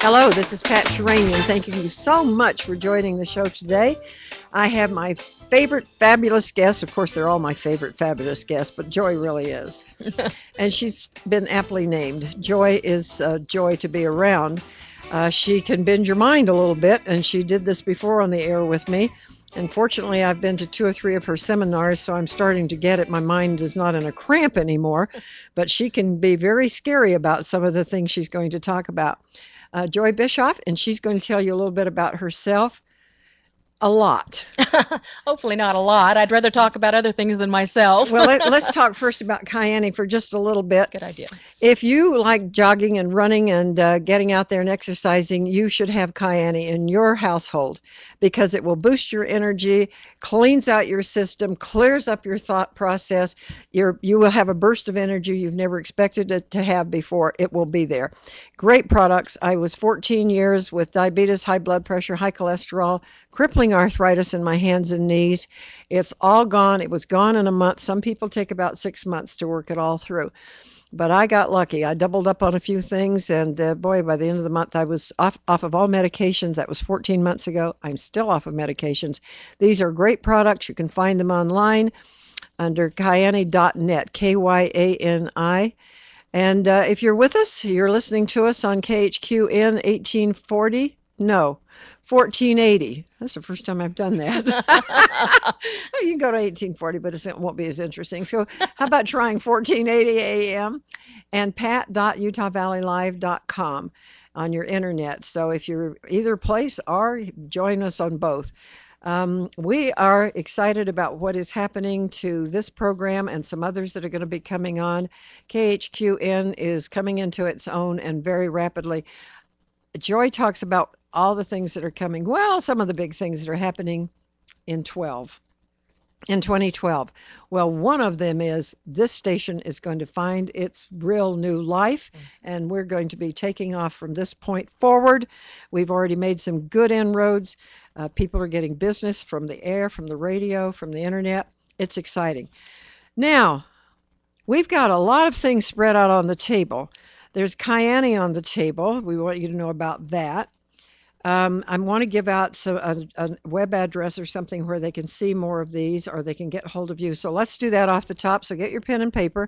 Hello, this is Pat Sheranian. Thank you so much for joining the show today. I have my favorite fabulous guest. Of course, they're all my favorite fabulous guests, but Joy really is. And she's been aptly named. Joy is a joy to be around. She can bend your mind a little bit, and she did this before on the air with me. And fortunately, I've been to 2 or 3 of her seminars, so I'm starting to get it. My mind is not in a cramp anymore, but she can be very scary about some of the things she's going to talk about. Joy Bischoff, and she's going to tell you a little bit about herself. A lot. Hopefully not a lot. I'd rather talk about other things than myself. Well, let's talk first about cayenne for just a little bit. Good idea. If you like jogging and running and getting out there and exercising, you should have cayenne in your household because it will boost your energy, cleans out your system, clears up your thought process. You will have a burst of energy you've never expected it to have before. It will be there. Great products. I was 14 years with diabetes, high blood pressure, high cholesterol, crippling arthritis in my hands and knees. It's all gone. It was gone in a month. Some people take about 6 months to work it all through. But I got lucky. I doubled up on a few things, and boy, by the end of the month, I was off of all medications. That was 14 months ago. I'm still off of medications. These are great products. You can find them online under kyani.net, Kyani. And if you're with us, you're listening to us on KHQN 1840. No, 1480. That's the first time I've done that. You can go to 1840, but it won't be as interesting. So how about trying 1480 AM and pat.utahvalleylive.com on your internet. So if you're either place or join us on both. We are excited about what is happening to this program and some others that are going to be coming on. KHQN is coming into its own and very rapidly. Joy talks about all the things that are coming. Well, some of the big things that are happening in 2012. Well, one of them is this station is going to find its real new life, and we're going to be taking off from this point forward. We've already made some good inroads. People are getting business from the air, from the radio, from the internet. It's exciting. Now, we've got a lot of things spread out on the table. There's cayenne on the table. We want you to know about that. I want to give out a web address or something where they can see more of these or they can get hold of you. So let's do that off the top. So get your pen and paper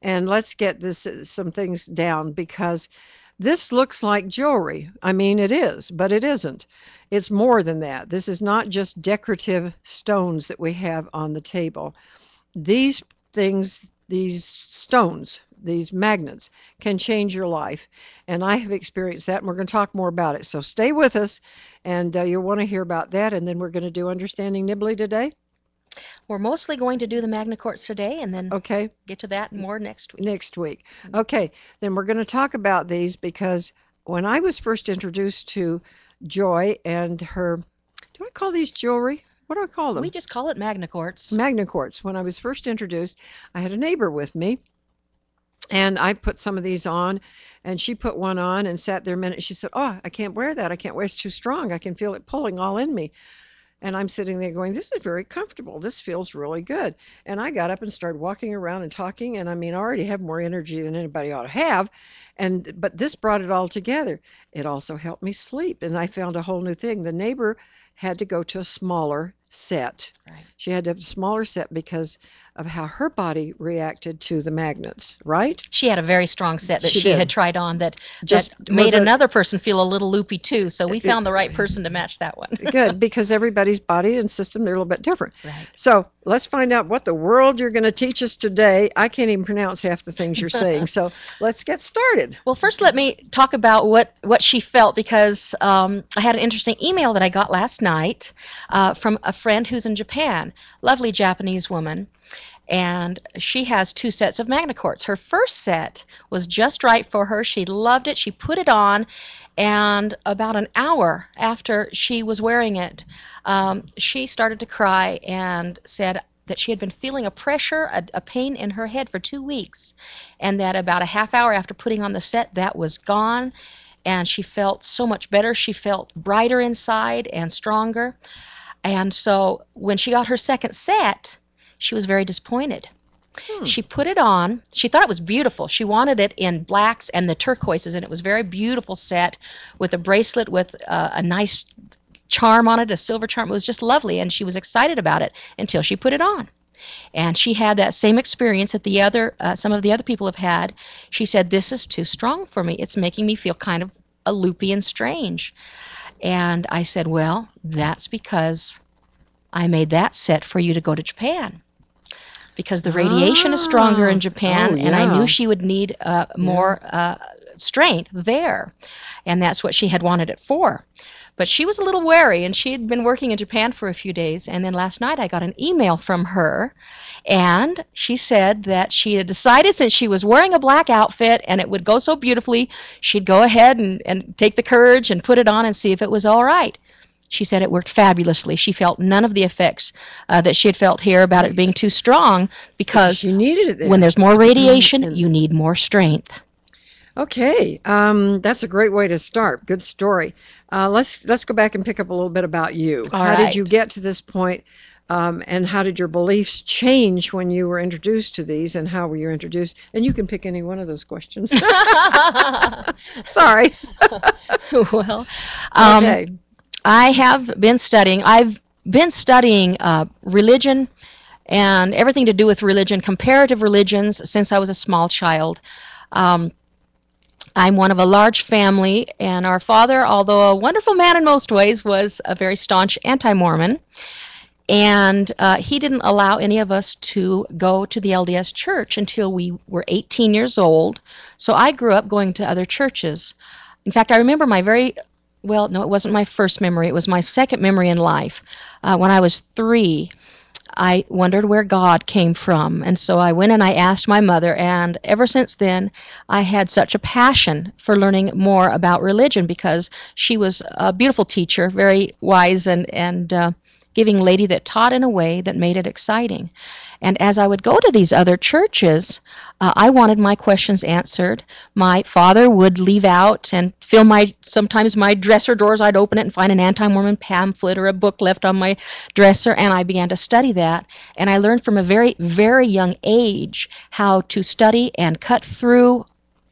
and let's get some things down because this looks like jewelry. I mean, it is, but it isn't. It's more than that. This is not just decorative stones that we have on the table. These things, these stones, these magnets can change your life. And I have experienced that, and we're going to talk more about it. So stay with us, and you'll want to hear about that. And then we're going to do Understanding Nibbly today. We're mostly going to do the Magna Quartz today, and then get to that more next week. Next week. Okay, then we're going to talk about these because when I was first introduced to Joy and her, do I call these jewelry? What do I call them? We just call it Magna Quartz. Magna Quartz. When I was first introduced, I had a neighbor with me. And I put some of these on, and she put one on and sat there a minute. She said, "Oh, I can't wear that. I can't wear it. It's too strong. I can feel it pulling all in me." And I'm sitting there going, "This is very comfortable. This feels really good." And I got up and started walking around and talking. And I mean, I already have more energy than anybody ought to have. But this brought it all together. It also helped me sleep. And I found a whole new thing. The neighbor had to go to a smaller set. Right. She had to have a smaller set because of how her body reacted to the magnets, right? She had a very strong set that she had tried on that Just made another person feel a little loopy too. So we found the right person to match that one. Good, because everybody's body and system, they're a little bit different. Right. So let's find out what the world you're going to teach us today. I can't even pronounce half the things you're saying. So let's get started. Well, first let me talk about what she felt because I had an interesting email that I got last night from a friend who's in Japan, lovely Japanese woman. And she has 2 sets of Magna Quartz. Her first set was just right for her. She loved it. She put it on, and about an hour after she was wearing it, she started to cry and said that she had been feeling a pressure, a pain in her head for 2 weeks, and that about a half hour after putting on the set, that was gone, and she felt so much better. She felt brighter inside and stronger. And so when she got her second set, she was very disappointed Hmm. She put it on. She thought it was beautiful. She wanted it in blacks and the turquoises, and it was a very beautiful set with a bracelet with a nice charm on it, a silver charm. It was just lovely, and she was excited about it until she put it on. And she had that same experience that the other, some of the other people have had. She said, "This is too strong for me. It's making me feel kind of loopy and strange." And I said, "Well, that's because I made that set for you to go to Japan, because the radiation is stronger in Japan, and I knew she would need more strength there, and that's what she had wanted it for." But she was a little wary, and she had been working in Japan for a few days, and then last night I got an email from her, and she said that she had decided, since she was wearing a black outfit and it would go so beautifully, she'd go ahead and take the courage and put it on and see if it was all right. She said it worked fabulously. She felt none of the effects that she had felt here about it being too strong, because she needed it there. When there's more radiation, you need more strength. Okay, that's a great way to start. Good story. Let's go back and pick up a little bit about you. How did you get to this point, and how did your beliefs change when you were introduced to these, and how were you introduced? And you can pick any one of those questions. Sorry. Well, Okay. I have been studying. I've been studying religion and everything to do with religion, comparative religions, since I was a small child. I'm one of a large family, and our father, although a wonderful man in most ways, was a very staunch anti-Mormon. And he didn't allow any of us to go to the LDS church until we were 18 years old. So I grew up going to other churches. In fact, I remember well, no, it wasn't my first memory. It was my second memory in life. When I was 3, I wondered where God came from. And so I went and I asked my mother. And ever since then, I had such a passion for learning more about religion, because she was a beautiful teacher, very wise and giving lady that taught in a way that made it exciting. And as I would go to these other churches, I wanted my questions answered. My father would leave out and fill sometimes my dresser drawers. I'd open it and find an anti-Mormon pamphlet or a book left on my dresser, and I began to study that. And I learned from a very, very young age how to study and cut through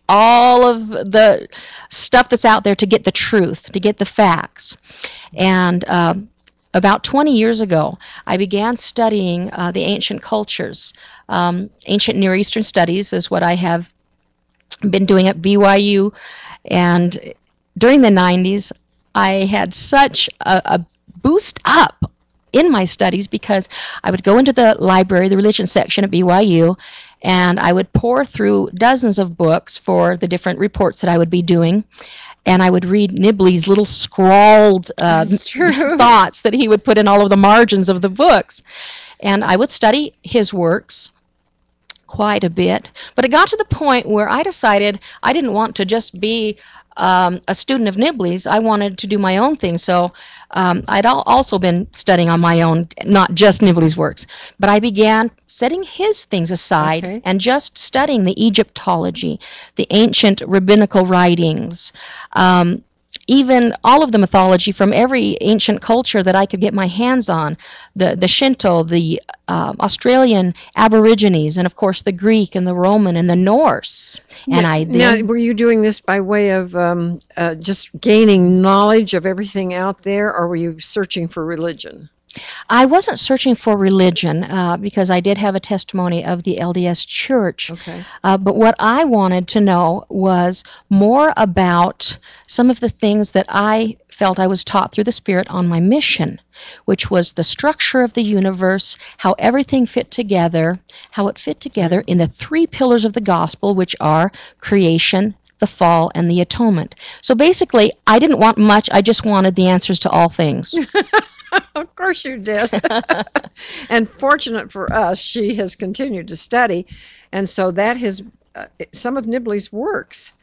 all of the stuff that's out there to get the truth, to get the facts. And about 20 years ago, I began studying the ancient cultures. Ancient Near Eastern Studies is what I have been doing at BYU. And during the 90s, I had such a boost up in my studies, because I would go into the library, the religion section at BYU, and I would pore through dozens of books for the different reports that I would be doing. And I would read Nibley's little scrawled thoughts that he would put in all of the margins of the books. And I would study his works quite a bit. But it got to the point where I decided I didn't want to just be a student of Nibley's. I wanted to do my own thing. So I'd also been studying on my own, not just Nibley's works. But I began setting his things aside and just studying the Egyptology, the ancient rabbinical writings, even all of the mythology from every ancient culture that I could get my hands on, the Shinto, the Australian Aborigines, and of course the Greek and the Roman and the Norse. And now, were you doing this by way of just gaining knowledge of everything out there, or were you searching for religion? I wasn't searching for religion because I did have a testimony of the LDS Church. But what I wanted to know was more about some of the things that I felt I was taught through the Spirit on my mission, which was the structure of the universe, how everything fit together, how it fit together in the 3 pillars of the gospel, which are creation, the fall, and the atonement. So basically, I didn't want much. I just wanted the answers to all things. Of course you did. And fortunate for us, she has continued to study. And so that has, some of Nibley's works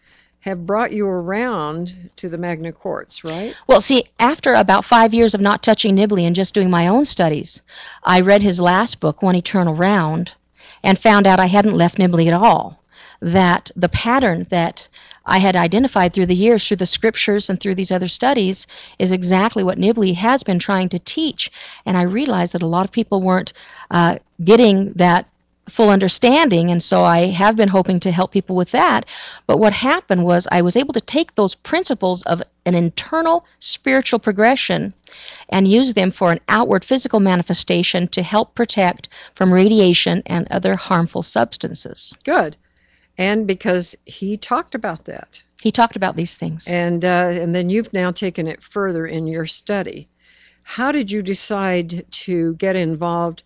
have brought you around to the Magna Quartz, right? Well, see, after about 5 years of not touching Nibley and just doing my own studies, I read his last book, One Eternal Round, and found out I hadn't left Nibley at all. That the pattern that I had identified through the years, through the scriptures and through these other studies, is exactly what Nibley has been trying to teach. And I realized that a lot of people weren't getting that full understanding, and so I have been hoping to help people with that. But what happened was I was able to take those principles of an internal spiritual progression and use them for an outward physical manifestation to help protect from radiation and other harmful substances. Good. And because he talked about that. He talked about these things. And then you've now taken it further in your study. How did you decide to get involved,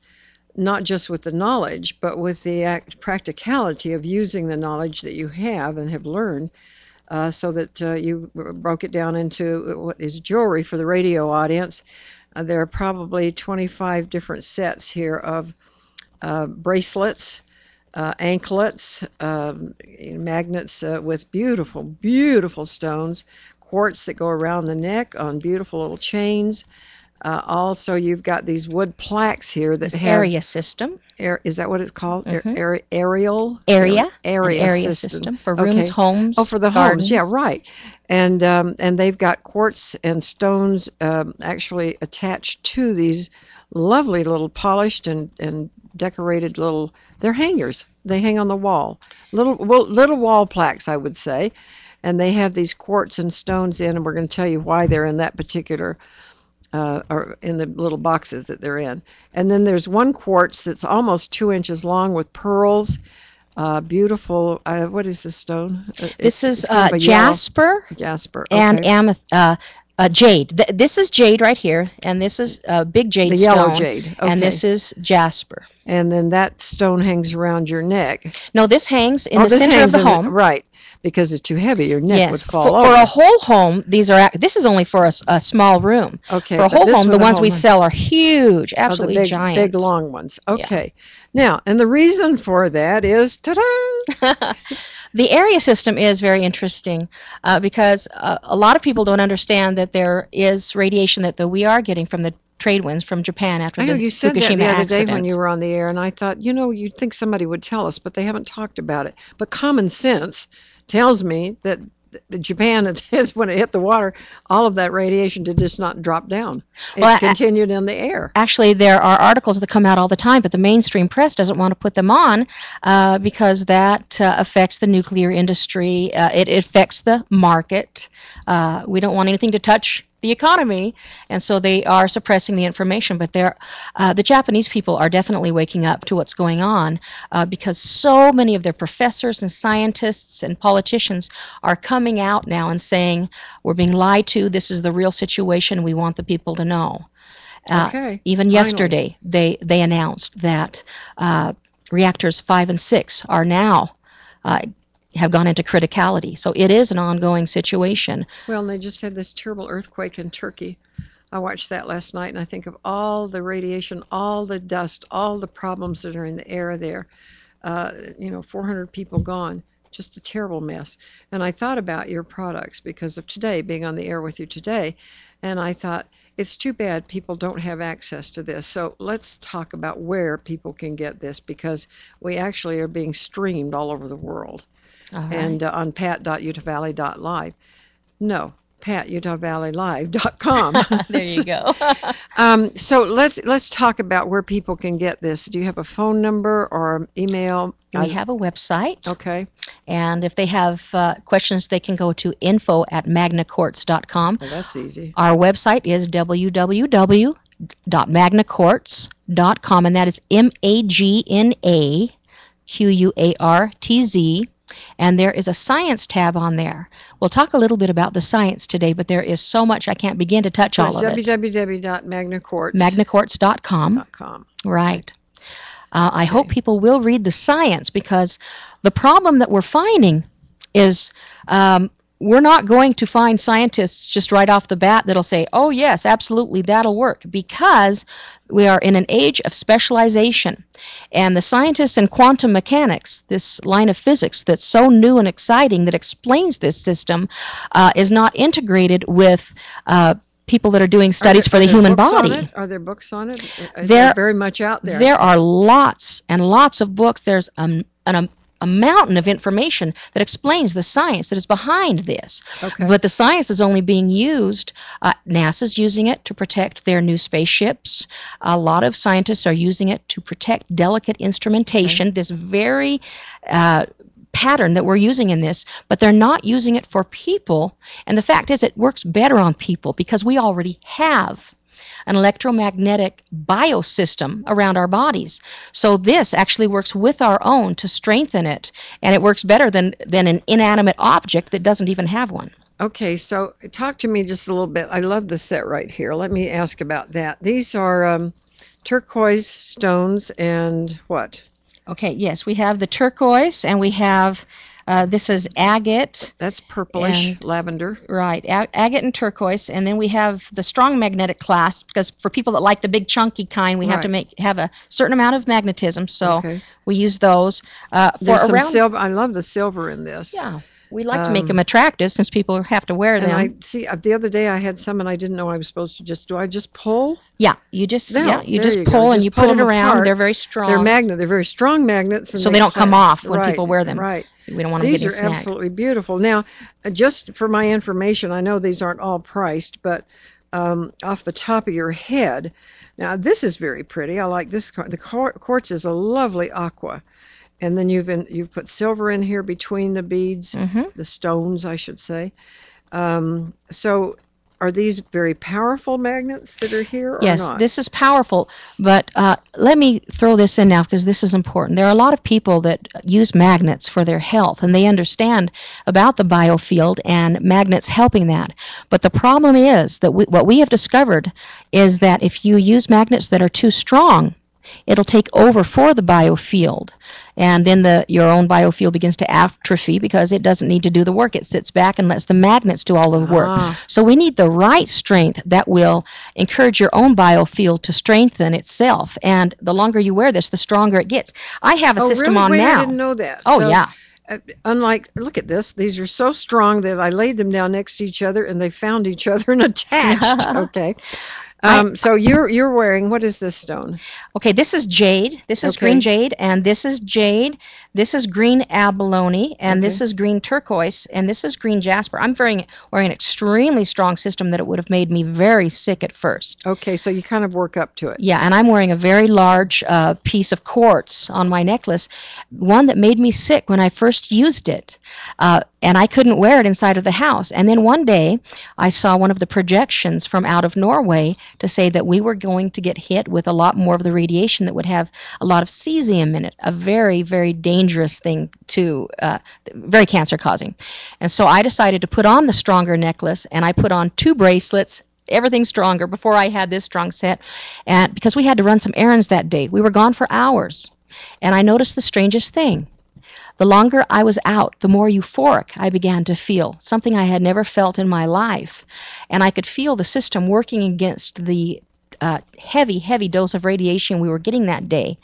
not just with the knowledge, but with the practicality of using the knowledge that you have and have learned, so that you broke it down into what is jewelry for the radio audience? There are probably 25 different sets here of bracelets, anklets, magnets with beautiful, beautiful stones, quartz that go around the neck on beautiful little chains. Also, you've got these wood plaques here that have area system. Is that what it's called? Mm-hmm. Area system for rooms, homes. Oh, for the gardens. homes. Yeah, right. And they've got quartz and stones actually attached to these lovely little polished and decorated little. They're hangers. They hang on the wall. Little wall plaques, I would say. And they have these quartz and stones in, and we're going to tell you why they're in that particular. Or in the little boxes that they're in. And then there's one quartz that's almost 2 inches long with pearls. Beautiful. What is this stone? This is jasper. Jasper. Okay. And jade. This is jade right here, and this is big jade the stone. Yellow jade. Okay. And this is jasper. And then that stone hangs around your neck. No, this hangs in the center of the home. Right. Because it's too heavy, your neck would fall over. For a whole home, this is only for a small room. Okay. For a whole home, the ones we sell are huge, absolutely giant. Big, long ones. Okay. Yeah. Now, and the reason for that is, ta-da! The area system is very interesting because a lot of people don't understand that there is radiation that we are getting from the trade winds from Japan after the you said Fukushima that the other accident. day when you were on the air, and I thought, you'd think somebody would tell us, but they haven't talked about it. But common sense tells me that Japan, when it hit the water, all of that radiation did just not drop down. It continued in the air. Actually, there are articles that come out all the time, but the mainstream press doesn't want to put them on because that affects the nuclear industry. It affects the market. We don't want anything to touch the economy, and so they are suppressing the information. But the Japanese people are definitely waking up to what's going on because so many of their professors and scientists and politicians are coming out now and saying, we're being lied to, this is the real situation, we want the people to know. Even yesterday, they announced that reactors 5 and 6 are now have gone into criticality. So it is an ongoing situation. Well, and they just had this terrible earthquake in Turkey. I watched that last night, and I think of all the radiation, all the dust, all the problems that are in the air there. 400 people gone. Just a terrible mess. And I thought about your products because of today, being on the air with you today. And I thought, it's too bad people don't have access to this. So let's talk about where people can get this, because we actually are being streamed all over the world. Right. And on pat.utahvalley.live. No, pat.utahvalleylive.com. There you go. So let's talk about where people can get this. Do you have a phone number or email? We have a website. Okay. And if they have questions, they can go to info@magnaquartz.com. Well, that's easy. Our website is www.magnaquartz.com, and that is MAGNAQUARTZ. And there is a science tab on there. We'll talk a little bit about the science today, but there is so much I can't begin to touch all of it. www.magnaquartz.com. Right. I hope people will read the science, because the problem that we're finding is we're not going to find scientists just right off the bat that'll say, oh, yes, absolutely, that'll work, because we are in an age of specialization. And the scientists in quantum mechanics, this line of physics that's so new and exciting that explains this system, is not integrated with people that are doing studies for the human body. Are there books on it? They're very much out there. There are lots and lots of books. There's an a mountain of information that explains the science that is behind this. Okay. But the science is only being used. NASA's using it to protect their new spaceships. A lot of scientists are using it to protect delicate instrumentation. This very pattern that we're using in this, but they're not using it for people. And the fact is, it works better on people because we already have an electromagnetic biosystem around our bodies. So this actually works with our own to strengthen it, and it works better than an inanimate object that doesn't even have one. Okay, so talk to me just a little bit. I love the set right here. Let me ask about that. These are turquoise stones and what? Okay, yes, we have the turquoise, and we have this is agate. That's purplish, and, lavender. Right, agate and turquoise, and then we have the strong magnetic class, because for people that like the big chunky kind, we have to have a certain amount of magnetism, so we use those. There's some silver. I love the silver in this. Yeah. We like to make them attractive since people have to wear them. And I see the other day I had some and I didn't know I was supposed to do I just pull? Yeah, you just pull go. and you put it around. Apart. They're very strong. They're very strong magnets. And so they don't come off when people wear them. Right. We don't want them getting snagged. These are absolutely beautiful. Now, just for my information, I know these aren't all priced, but off the top of your head, now this is very pretty. I like this. The quartz is a lovely aqua. And then you've put silver in here between the beads, the stones, I should say. So are these very powerful magnets that are here or yes, not? This is powerful, but let me throw this in now because this is important. There are a lot of people that use magnets for their health, and they understand about the biofield and magnets helping that. But the problem is that what we have discovered is that if you use magnets that are too strong, it'll take over for the biofield, and then your own biofield begins to atrophy because it doesn't need to do the work. It sits back and lets the magnets do all the work. So we need the right strength that will encourage your own biofield to strengthen itself, and the longer you wear this, the stronger it gets. I have a system really? on Wait, now. I didn't know that. Oh, so, yeah. Unlike, look at this. These are so strong that I laid them down next to each other and they found each other and attached. Okay. So you're wearing, what is this stone? Okay, this is jade. This is green jade, and this is jade. This is green abalone, and this is green turquoise, and this is green jasper. I'm wearing an extremely strong system that it would have made me very sick at first. Okay, so you kind of work up to it. Yeah, and I'm wearing a very large piece of quartz on my necklace, one that made me sick when I first used it. And I couldn't wear it inside of the house. And then one day, I saw one of the projections from out of Norway to say that we were going to get hit with a lot more of the radiation that would have a lot of cesium in it, a very, very dangerous thing very cancer-causing. And so I decided to put on the stronger necklace, and I put on 2 bracelets, everything stronger, before I had this strong set. And because we had to run some errands that day. We were gone for hours. And I noticed the strangest thing. The longer I was out, the more euphoric I began to feel, something I had never felt in my life. And I could feel the system working against the heavy, heavy dose of radiation we were getting that day.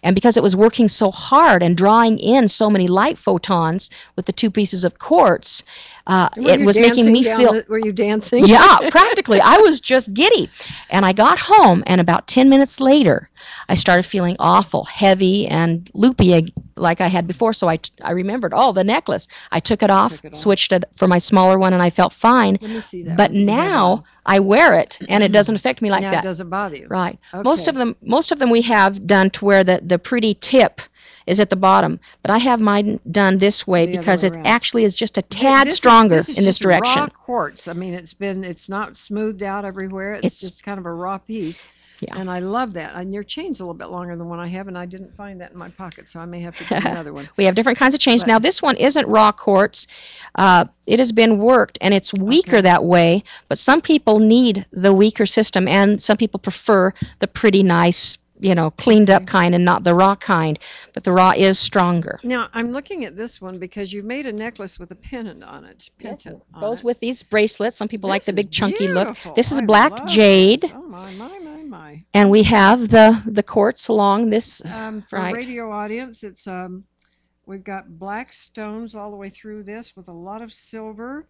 And because it was working so hard and drawing in so many light photons with the 2 pieces of quartz, it was making me feel... Were you dancing? Yeah, practically. I was just giddy. And I got home, and about 10 minutes later, I started feeling awful, heavy, and loopy like I had before. So I remembered, the necklace. I took it off, switched it for my smaller one, and I felt fine. Let me see that. But now I wear it, and it doesn't affect me like now that. It doesn't bother you. Right. Okay. Most of them we have done to where the pretty tip is at the bottom, but I have mine done this way because it actually is just a tad stronger in this direction. Raw quartz. I mean, it's not smoothed out everywhere. It's just kind of a raw piece. Yeah. And I love that. And your chain's a little bit longer than one I have, and I didn't find that in my pocket, so I may have to get another one. We have different kinds of chains. Now, this one isn't raw quartz. It has been worked, and it's weaker that way, but some people need the weaker system, and some people prefer the pretty nice, cleaned up kind and not the raw kind, but the raw is stronger. Now, I'm looking at this one because you made a necklace with a pendant on it. Yes, it goes with these bracelets. Some people like the big chunky look. This is black jade. Oh, my. And we have the quartz along this. For a radio audience, it's we've got black stones all the way through this with a lot of silver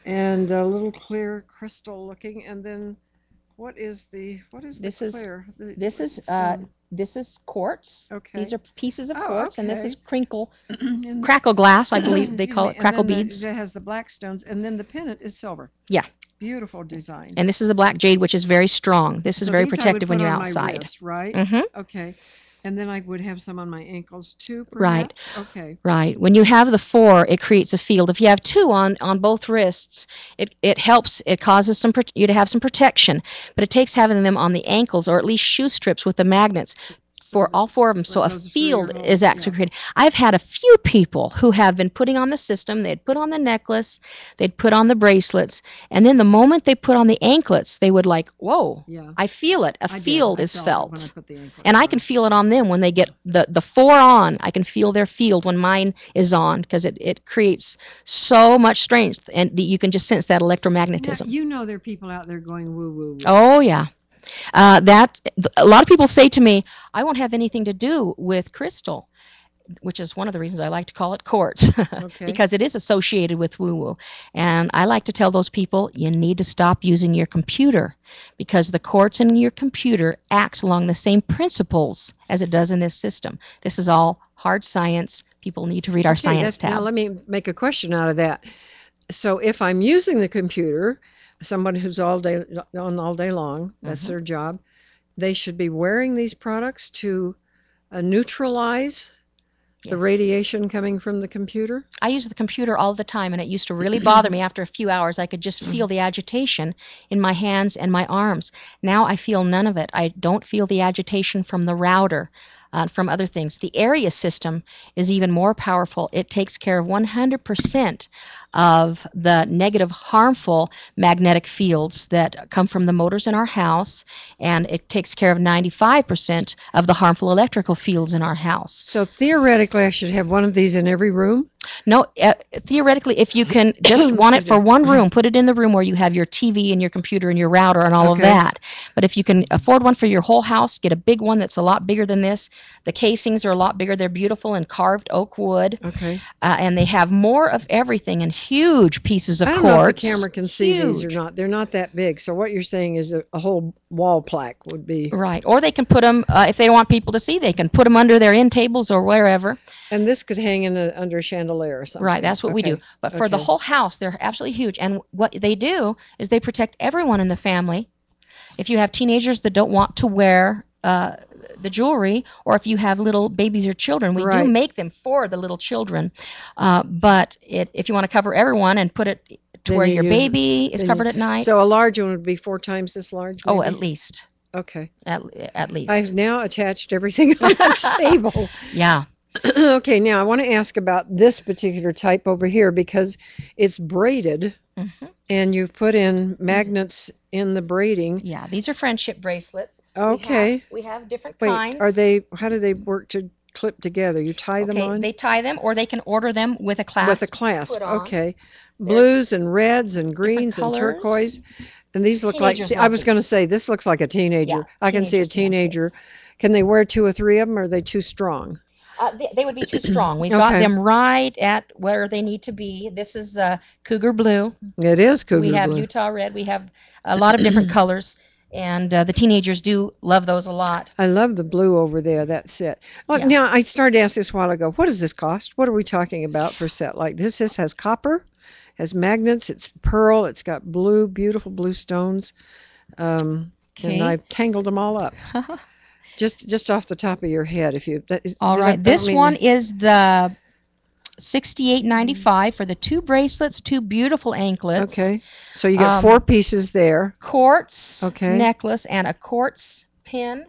and a little clear crystal looking, and then what is this the clear? This is This is quartz. Okay. These are pieces of Oh, quartz, and this okay. is crinkle, And crackle glass, I believe they excuse call me, it, and crackle then beads. that has the black stones, and then the pennant is silver. Yeah. Beautiful design. And this is the black jade, which is very strong. This is So very these I would protective when put you're on my outside. wrist, right? Mm-hmm. Okay. And then I would have some on my ankles too, Right. perhaps? Okay. Right. When you have the 4, it creates a field. If you have 2 on both wrists, it helps. It causes you to have some protection. But it takes having them on the ankles or at least shoe strips with the magnets for all 4 of them. So a field is actually created. I've had a few people who have been putting on the system. They'd put on the necklace, they'd put on the bracelets, and then the moment they put on the anklets, they would like, whoa, I feel it. A field is felt. And I can feel it on them when they get the 4 on. I can feel their field when mine is on because it creates so much strength, and you can just sense that electromagnetism. Now, you know there are people out there going woo woo woo. Oh, yeah. That a lot of people say to me, I won't have anything to do with crystal, which is one of the reasons I like to call it quartz, because it is associated with woo-woo. And I like to tell those people, you need to stop using your computer because the quartz in your computer acts along the same principles as it does in this system. This is all hard science. People need to read our science tab. Now let me make a question out of that. So if I'm using the computer, someone who's all day long, that's their job, they should be wearing these products to neutralize the radiation coming from the computer? I use the computer all the time, and it used to really bother me. After a few hours, I could just feel the agitation in my hands and my arms. Now I feel none of it. I don't feel the agitation from the router, from other things. The area system is even more powerful. It takes care of 100% of the negative, harmful magnetic fields that come from the motors in our house, and it takes care of 95% of the harmful electrical fields in our house. So theoretically, I should have one of these in every room? No, theoretically, if you can just want it for one room, put it in the room where you have your TV and your computer and your router and all of that. But if you can afford one for your whole house, get a big one that's a lot bigger than this. The casings are a lot bigger. They're beautiful and carved oak wood. And they have more of everything and huge pieces of quartz. I don't know if the camera can see these or not. They're not that big. So what you're saying is a whole wall plaque would be... Right. Or they can put them, if they don't want people to see, they can put them under their end tables or wherever. And this could hang in under a chandelier or something. Right, that's what we do. But for the whole house, they're absolutely huge. And what they do is they protect everyone in the family. If you have teenagers that don't want to wear the jewelry, or if you have little babies or children, we do make them for the little children. But if you want to cover everyone and put it to where your baby is covered at night. So a large one would be 4 times this large? Maybe? Oh, at least. Okay. At least. I've now attached everything on that table. Yeah. Okay, now I want to ask about this particular type over here because it's braided and you've put in magnets in the braiding. Yeah, these are friendship bracelets. Okay. We have different kinds. How do they work to clip together? You tie them on? They tie them, or they can order them with a clasp. With a clasp, okay. Blues and reds and greens and turquoise. And these look like, I was going to say, this looks like a teenager. Yeah, I can see a teenager. Can they wear 2 or 3 of them, or are they too strong? They would be too strong. We've got them right at where they need to be. This is cougar blue. It is cougar blue. We have Utah red. We have a lot of different colors, and the teenagers do love those a lot. I love the blue over there, that set. Well, now, I started to ask this a while ago. What does this cost? What are we talking about for a set like this? This has copper, has magnets, it's pearl, it's got blue, beautiful blue stones, and I've tangled them all up. Just off the top of your head, if you. All right, this one is the $68.95 for the 2 bracelets, 2 beautiful anklets. Okay, so you got 4 pieces there. Quartz necklace and a quartz pin.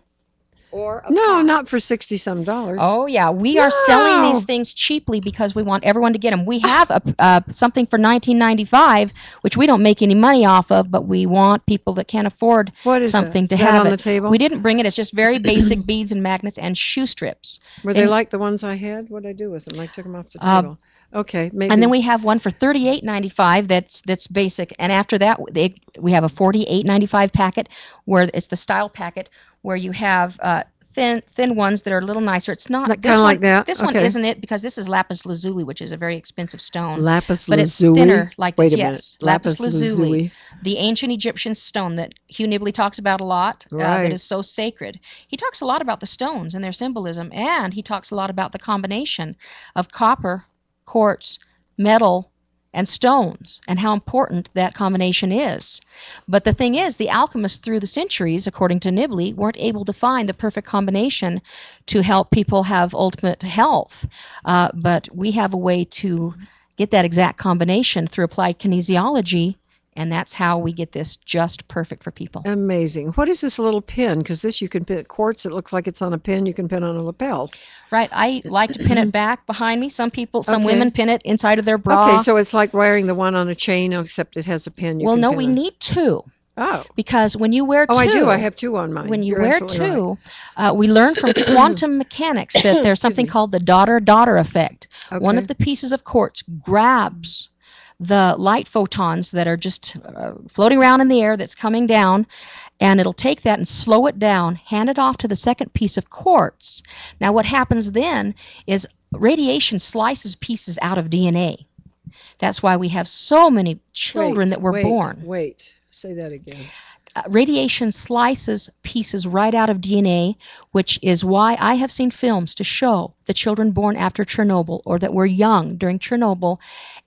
Or no, not for $60-some. Oh yeah, we are selling these things cheaply because we want everyone to get them. We have something for $19.95, which we don't make any money off of, but we want people that can't afford something to have on the table? We didn't bring it. It's just very basic beads and magnets and shoe strips. Were they like the ones I had? What did I do with them? I took them off the table. Okay, maybe. And then we have one for $38.95 that's basic. And after that, we have a $48.95 packet where it's the style packet where you have thin ones that are a little nicer. It's not Kind this of one. like that? This one Okay. isn't it because this is lapis lazuli, which is a very expensive stone. Lapis But it's lazuli. thinner like Wait this. a minute. Yes, lapis lazuli, lazuli. the ancient Egyptian stone that Hugh Nibley talks about a lot. Right. That is so sacred. He talks a lot about the stones and their symbolism, and he talks a lot about the combination of copper, quartz, metal, and stones, and how important that combination is. But the thing is, the alchemists through the centuries, according to Nibley, weren't able to find the perfect combination to help people have ultimate health. But we have a way to get that exact combination through applied kinesiology, and that's how we get this just perfect for people. Amazing. What is this little pin? Because this you can pin quartz. It looks like it's on a pin. You can pin on a lapel. Right. I like to pin it back behind me. Some Okay. women pin it inside of their bra. Okay, so it's like wearing the one on a chain, except it has a pin. You well, can no, pin we on. need two. Oh. Because when you wear two, Oh, I do. I have two on mine. when you You're wear absolutely two, right. we learn from quantum mechanics that there's something me. called the daughter-daughter effect. One Okay. of the pieces of quartz grabs the light photons that are just floating around in the air that's coming down, and it'll take that and slow it down, hand it off to the second piece of quartz. Now what happens then is radiation slices pieces out of DNA. That's why we have so many children that were born. Wait. Say that again. Radiation slices pieces right out of DNA, which is why I have seen films to show the children born after Chernobyl or that were young during Chernobyl.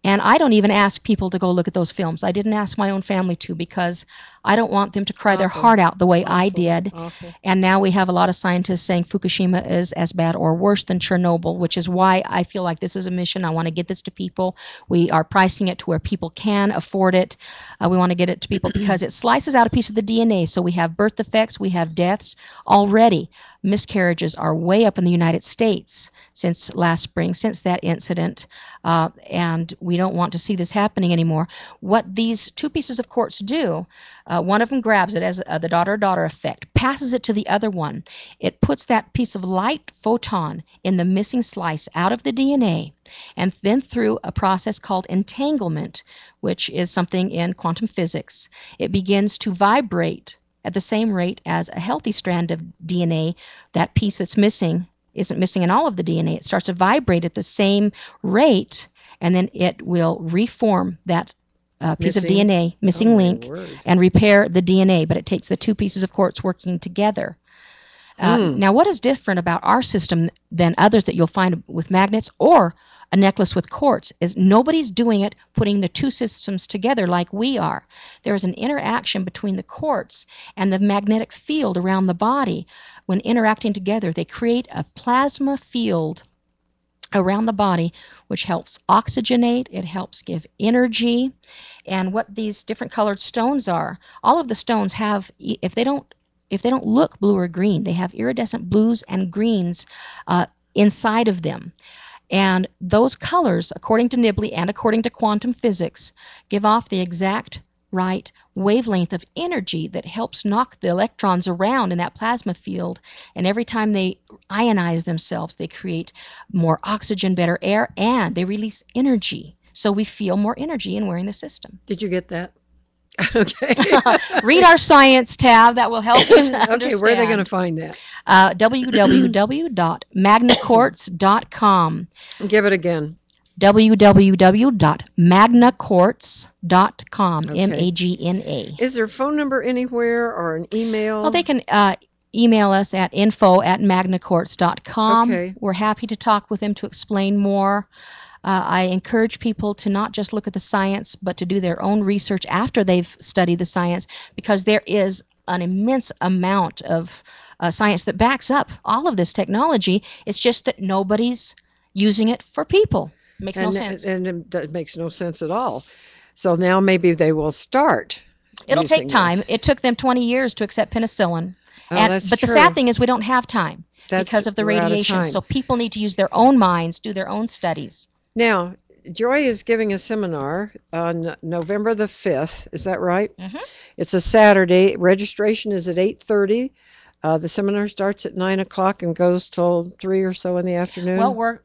And I don't even ask people to go look at those films. I didn't ask my own family to because I don't want them to cry their heart out the way I did. Awful. And now we have a lot of scientists saying Fukushima is as bad or worse than Chernobyl, which is why I feel like this is a mission. I want to get this to people. We are pricing it to where people can afford it. We want to get it to people because it slices out a piece of the DNA. So we have birth defects, we have deaths already. Miscarriages are way up in the United States since last spring, since that incident, and we don't want to see this happening anymore. What these two pieces of quartz do, one of them grabs it as the daughter-daughter effect, passes it to the other one. It puts that piece of light photon in the missing slice out of the DNA, and then through a process called entanglement, which is something in quantum physics, it begins to vibrate at the same rate as a healthy strand of DNA. That piece that's missing isn't missing in all of the DNA. It starts to vibrate at the same rate, and then it will reform that piece of DNA, missing link, and repair the DNA. But it takes the two pieces of quartz working together. Now, what is different about our system than others that you'll find with magnets or a necklace with quartz is nobody's doing it, putting the two systems together like we are. There is an interaction between the quartz and the magnetic field around the body. When interacting together, they create a plasma field around the body, which helps oxygenate, it helps give energy. And what these different colored stones are, all of the stones have, if they don't look blue or green, they have iridescent blues and greens inside of them. And those colors, according to Nibley and according to quantum physics, give off the exact right wavelength of energy that helps knock the electrons around in that plasma field. And every time they ionize themselves, they create more oxygen, better air, and they release energy. So we feel more energy in wearing the system. Did you get that? Okay. Read our science tab. That will help you understand. Okay, where are they going to find that? www.magnaquartz.com. Give it again. www.magnaquartz.com. Okay. MAGNA. Is there a phone number anywhere or an email? Well, they can email us at info@magnaquartz.com. Okay. We're happy to talk with them to explain more. I encourage people to not just look at the science, but to do their own research after they've studied the science, because there is an immense amount of science that backs up all of this technology. It's just that nobody's using it for people. It makes no sense. And it makes no sense at all. So now maybe they will start. It'll using take time. this. It took them 20 years to accept penicillin. That's But the true. sad thing is we don't have time because of the we're out of radiation. time. So people need to use their own minds, do their own studies. Now, Joy is giving a seminar on November the 5th. Is that right? Mhm. It's a Saturday. Registration is at 8:30. The seminar starts at 9 o'clock and goes till 3 or so in the afternoon. Well, we're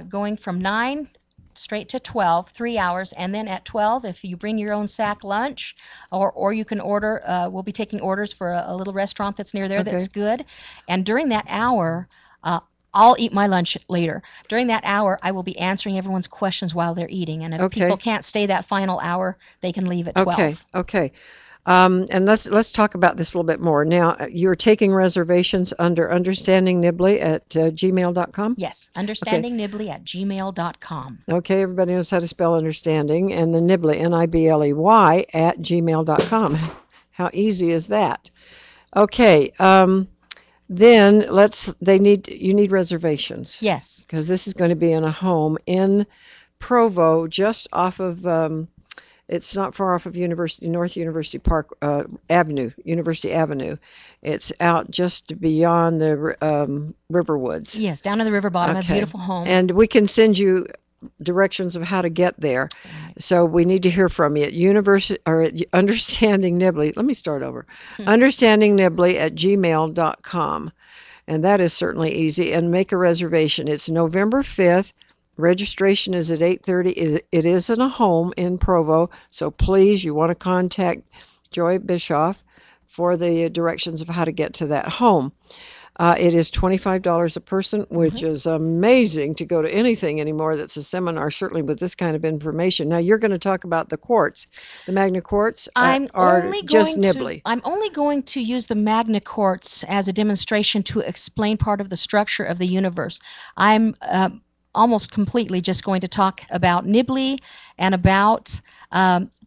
going from 9 straight to 12, 3 hours, and then at 12, if you bring your own sack lunch, or you can order, we'll be taking orders for a little restaurant that's near there that's good. And during that hour, I'll eat my lunch later. During that hour, I will be answering everyone's questions while they're eating. And if people can't stay that final hour, they can leave at 12. Okay. And let's talk about this a little bit more. Now, you're taking reservations under Understanding Nibley at gmail.com? Yes, understandingnibley at gmail.com. Okay, everybody knows how to spell understanding. And the Nibley, Nibley, at gmail.com. How easy is that? Okay, then you need reservations. Yes. Because this is going to be in a home in Provo, just off of... it's not far off of North University Park University Avenue. It's out just beyond the Riverwoods. Yes, down in the river bottom, a beautiful home. And we can send you directions of how to get there. Right. So we need to hear from you at Understanding Nibley. Let me start over. Understanding Nibley at gmail.com. And that is certainly easy. And make a reservation. It's November 5th. Registration is at 8:30. It is in a home in Provo, so please, you want to contact Joy Bischoff for the directions of how to get to that home. It is $25 a person, which is amazing to go to anything anymore that's a seminar, certainly with this kind of information. Now, you're going to talk about the quartz, the Magna Quartz, or just Nibley? I'm only going to use the Magna Quartz as a demonstration to explain part of the structure of the universe. I'm almost completely just going to talk about Nibley and about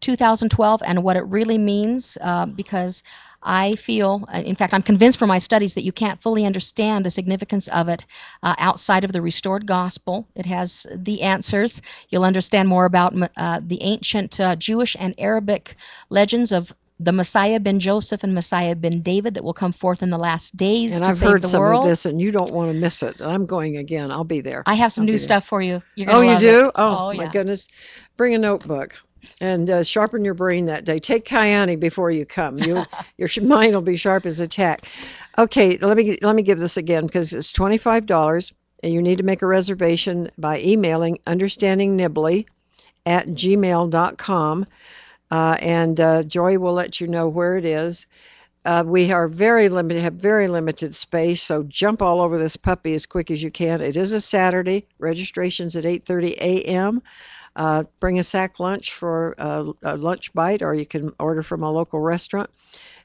2012 and what it really means, because I feel, in fact, I'm convinced from my studies that you can't fully understand the significance of it outside of the restored gospel. It has the answers. You'll understand more about the ancient Jewish and Arabic legends of the Messiah ben Joseph and Messiah ben David that will come forth in the last days and to I've save heard the some world. of this, and you don't want to miss it. I'm going again. I'll be there. I have some new stuff for you. You're oh, you love do? It. Oh, my goodness. Bring a notebook and sharpen your brain that day. Take Kyani before you come. Your mind will be sharp as a tack. Okay, let me give this again, because it's $25, and you need to make a reservation by emailing understandingnibley at gmail.com. And Joy will let you know where it is. We are very limited, have very limited space, so jump all over this puppy as quick as you can. It is a Saturday. Registration's at 8:30 a.m. Bring a sack lunch for a lunch bite, or you can order from a local restaurant.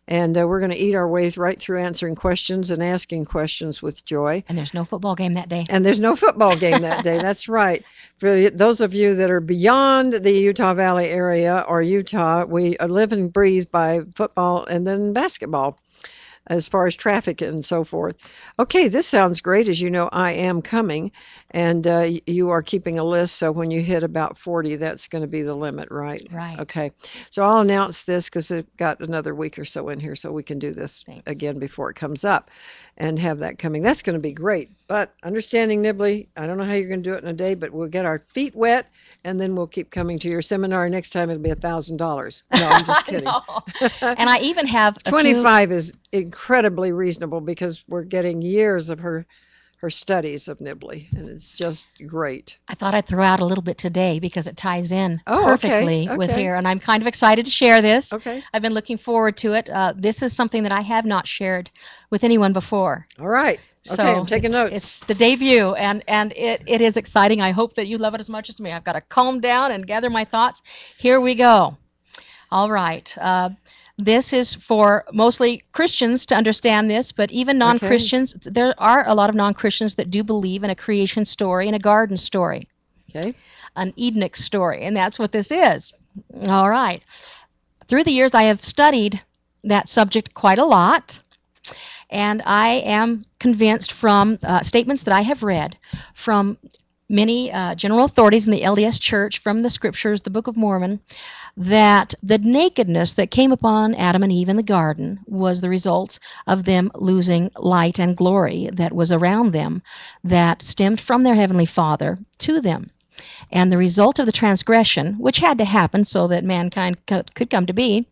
And we're going to eat our way right through answering questions and asking questions with Joy. And there's no football game that day. That's right. For those of you that are beyond the Utah Valley area or Utah, we live and breathe by football and then basketball, as far as traffic and so forth. Okay, this sounds great. As you know, I am coming, and you are keeping a list, so when you hit about 40, that's going to be the limit, right? Right. Okay, so I'll announce this because I've got another week or so in here, so we can do this again before it comes up and have that coming. That's going to be great. But Understanding Nibley, I don't know how you're going to do it in a day, but we'll get our feet wet, and then we'll keep coming to your seminar. Next time it'll be $1,000. No, I'm just kidding. And I even have 25 is incredibly reasonable, because we're getting years of her studies of Nibley, and it's just great. I thought I'd throw out a little bit today because it ties in perfectly with here, and I'm kind of excited to share this. Okay. I've been looking forward to it. This is something that I have not shared with anyone before. All right. Okay, so I'm taking notes. It's the debut, and it is exciting. I hope that you love it as much as me. I've got to calm down and gather my thoughts. Here we go. All right. This is for mostly Christians to understand this, but even non-Christians, there are a lot of non-Christians that do believe in a creation story and a garden story. Okay. An Edenic story, and that's what this is. All right. Through the years, I have studied that subject quite a lot, and I am convinced from statements that I have read from many general authorities in the LDS Church, from the Scriptures, the Book of Mormon, that the nakedness that came upon Adam and Eve in the garden was the result of them losing light and glory that was around them, that stemmed from their Heavenly Father to them. And the result of the transgression, which had to happen so that mankind could come to be,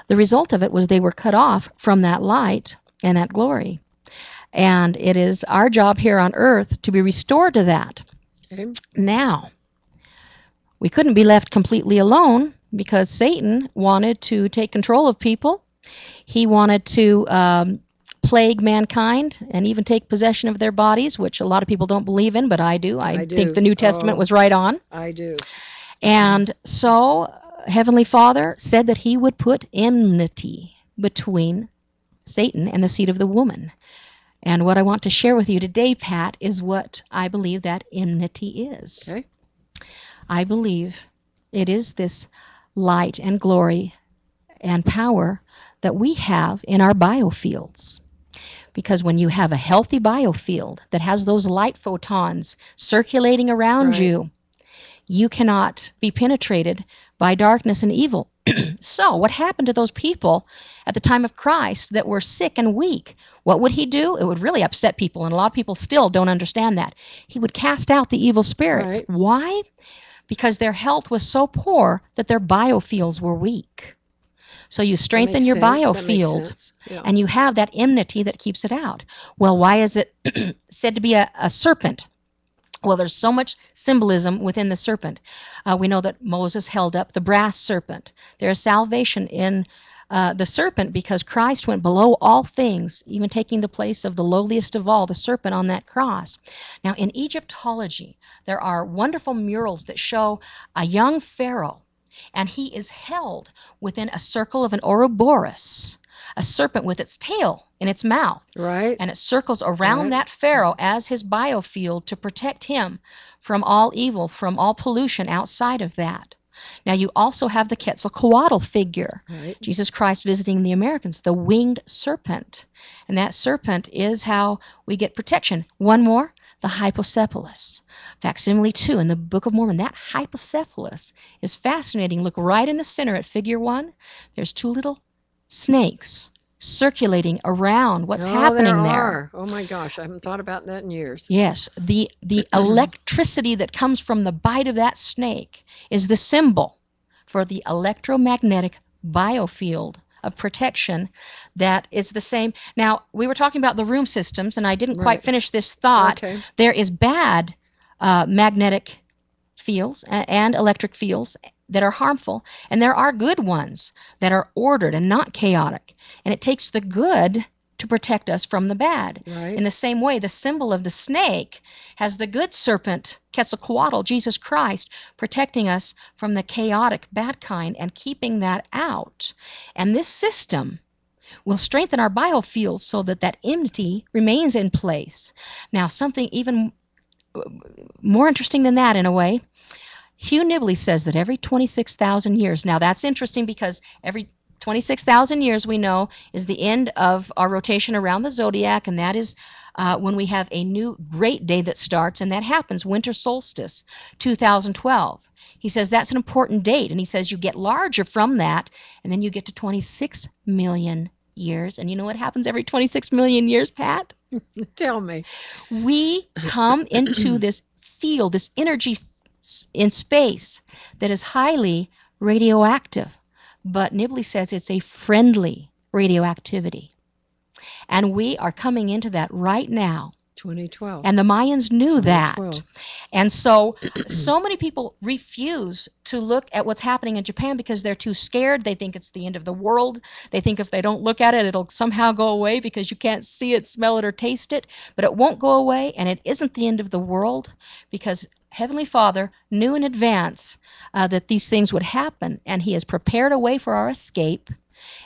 the result of it was they were cut off from that light and that glory. And it is our job here on earth to be restored to that. Okay. Now, We couldn't be left completely alone because Satan wanted to take control of people. He wanted to plague mankind and even take possession of their bodies, which a lot of people don't believe in, but I do. I do. think the New Testament was right on. I do. And so Heavenly Father said that he would put enmity between Satan and the seed of the woman. And what I want to share with you today, Pat, is what I believe that enmity is. Okay. I believe it is this light and glory and power that we have in our biofields. Because when you have a healthy biofield that has those light photons circulating around you, you cannot be penetrated by darkness and evil. So what happened to those people at the time of Christ that were sick and weak? What would he do? It would really upset people, and a lot of people still don't understand that. He would cast out the evil spirits. Right. Why? Because their health was so poor that their biofields were weak. So you strengthen your biofield, and you have that enmity that keeps it out. Well, why is it said to be a serpent? Well, there's so much symbolism within the serpent. We know that Moses held up the brass serpent. There is salvation in the serpent because Christ went below all things, even taking the place of the lowliest of all, the serpent on that cross. Now, in Egyptology, there are wonderful murals that show a young pharaoh, and he is held within a circle of an Ouroboros, a serpent with its tail in its mouth. Right. And it circles around that pharaoh as his biofield to protect him from all evil, from all pollution outside of that. Now, you also have the Quetzalcoatl figure, Jesus Christ visiting the Americans, the winged serpent. And that serpent is how we get protection. One more, the hypocephalus. Facsimile 2 in the Book of Mormon, that hypocephalus is fascinating. Look right in the center at figure 1. There's 2 little snakes circulating around what's happening there. Oh my gosh, I haven't thought about that in years. Yes, the electricity that comes from the bite of that snake is the symbol for the electromagnetic biofield of protection that is the same. Now, we were talking about the room systems, and I didn't quite finish this thought. Okay. There is bad magnetic fields and electric fields that are harmful, and there are good ones that are ordered and not chaotic. And it takes the good to protect us from the bad. Right. In the same way, the symbol of the snake has the good serpent, Quetzalcoatl, Jesus Christ, protecting us from the chaotic bad kind and keeping that out. And this system will strengthen our biofields so that that enmity remains in place. Now, something even more interesting than that in a way, Hugh Nibley says that every 26,000 years, now that's interesting because every 26,000 years we know is the end of our rotation around the zodiac, and that is when we have a new great day that starts, and that happens winter solstice 2012. He says that's an important date, and he says you get larger from that, and then you get to 26 million years. And you know what happens every 26 million years, Pat? Tell me. We come into this field, this energy in space that is highly radioactive. But Nibley says it's a friendly radioactivity. And we are coming into that right now. 2012. And the Mayans knew that. 2012. And so many people refuse to look at what's happening in Japan because they're too scared. They think it's the end of the world. They think if they don't look at it, it'll somehow go away because you can't see it, smell it, or taste it. But it won't go away, and it isn't the end of the world because Heavenly Father knew in advance that these things would happen, and He has prepared a way for our escape.